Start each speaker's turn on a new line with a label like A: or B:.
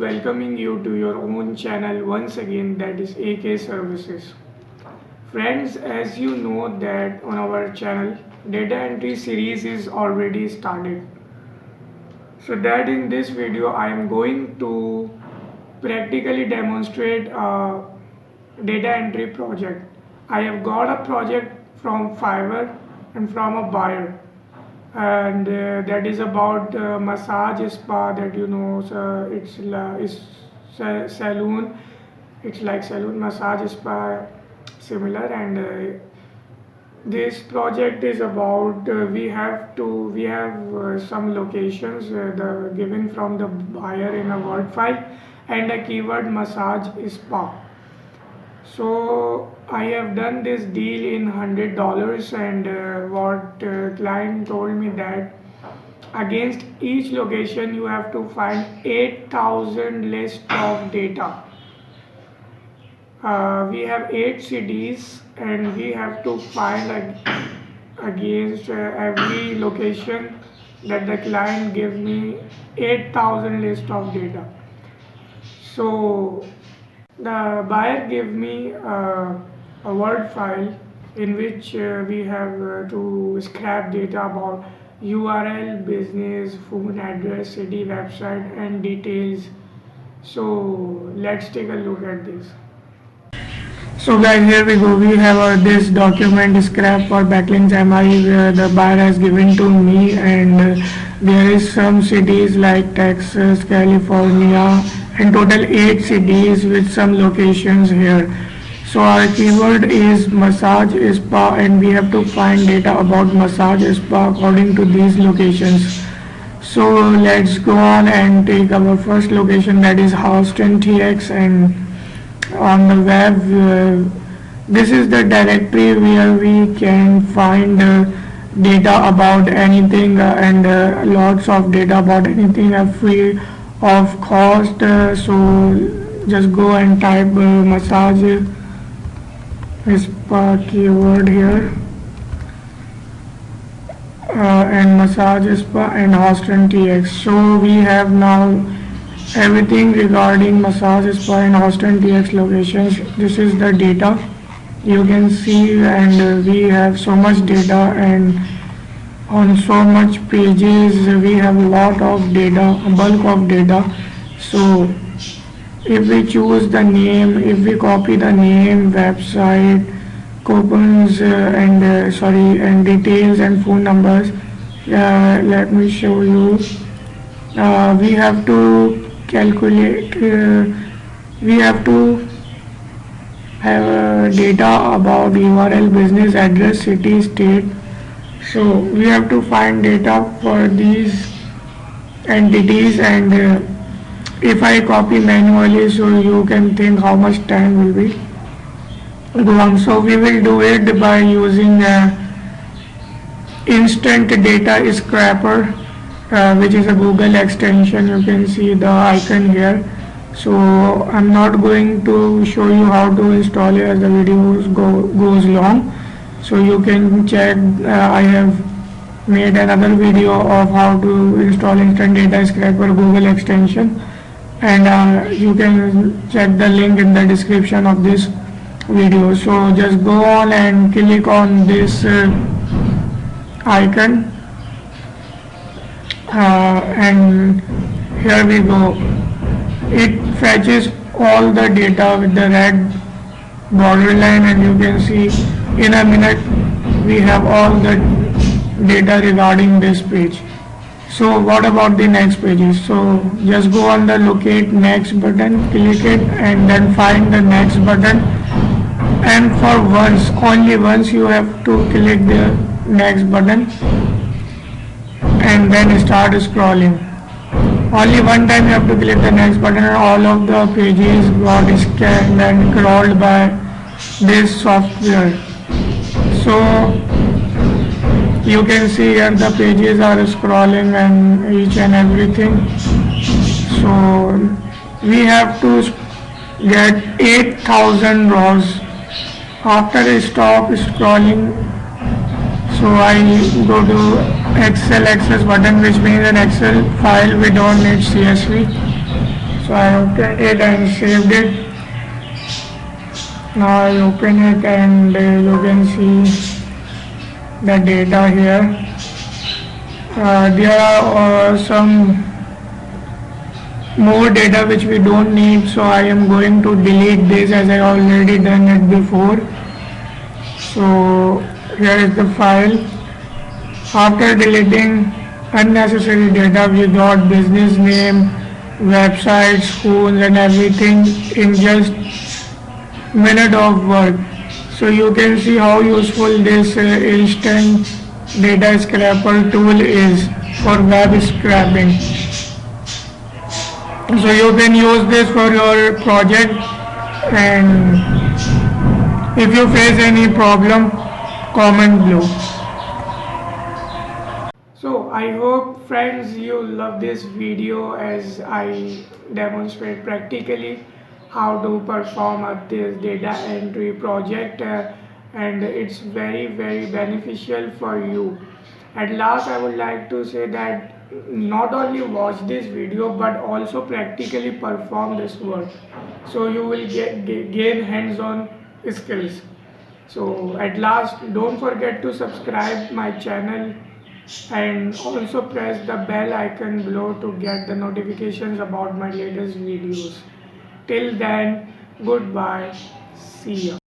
A: welcoming you to your own channel once again, that is AK Services. Friends, as you know that on our channel data entry series is already started. So that in this video I am going to practically demonstrate a data entry project. I have got a project from Fiverr and from a buyer, and that is about massage spa, that you know. So saloon, it's like saloon massage spa similar. And this project is about we have some locations given from the buyer in a word file, and a keyword massage spa. So I have done this deal in $100, and what client told me that against each location you have to find 8,000 list of data. We have 8 cities, and we have to find against every location that the client gives me 8,000 list of data. So the buyer gave me a word file in which we have to scrap data about URL, business, phone address, city, website, and details. So let's take a look at this. So guys, here we go. We have this document scrap for backlinks MI where the buyer has given to me, and there is some cities like Texas, California, and total 8 cities with some locations here. So our keyword is massage spa, and we have to find data about massage spa according to these locations. So let's go on and take our first location, that is Houston TX. And on the web, this is the directory where we can find data about anything, and lots of data about anything are free of cost. So just go and type massage spa keyword here, and massage spa and Houston TX. So we have now everything regarding massage spa and Houston TX locations. This is the data you can see, and we have so much data, and on so much pages we have a lot of data, a bulk of data. So if we choose the name, if we copy the name, website, coupons, and details and phone numbers, let me show you. We have to calculate, we have to have data about URL, business, address, city, state. So we have to find data for these entities, and if I copy manually, so you can think how much time will be gone. So we will do it by using instant data scraper, which is a Google extension. You can see the icon here. So I'm not going to show you how to install it as the video goes long. So you can check, I have made another video of how to install instant data scraper Google extension, and you can check the link in the description of this video. So just go on and click on this icon, and here we go. It fetches all the data with the red borderline, and you can see in a minute we have all the data regarding this page. So what about the next pages? So just go on the locate next button, click it, and then find the next button, and for once, only once, you have to click the next button and then start scrolling. Only one time you have to click the next button, and all of the pages got scanned and crawled by this software. So you can see here the pages are scrolling and each and everything. So we have to get 8,000 rows. After I stop scrolling, so I go to Excel access button, which means an Excel file, we don't need CSV. So So I opened it and saved it. Now I open it and you can see the data here. There are some more data which we don't need, so I am going to delete this as I already done it before. So here is the file. After deleting unnecessary data, we got business name, website, schools and everything in just minute of work. So you can see how useful this instant data scraper tool is for web scraping. So you can use this for your project, and if you face any problem, comment below. So I hope friends you love this video as I demonstrate practically how to perform this data entry project, and it's very beneficial for you. At last I would like to say that not only watch this video but also practically perform this work, so you will gain hands-on skills. So at last, don't forget to subscribe my channel and also press the bell icon below to get the notifications about my latest videos. Till then, goodbye. See ya.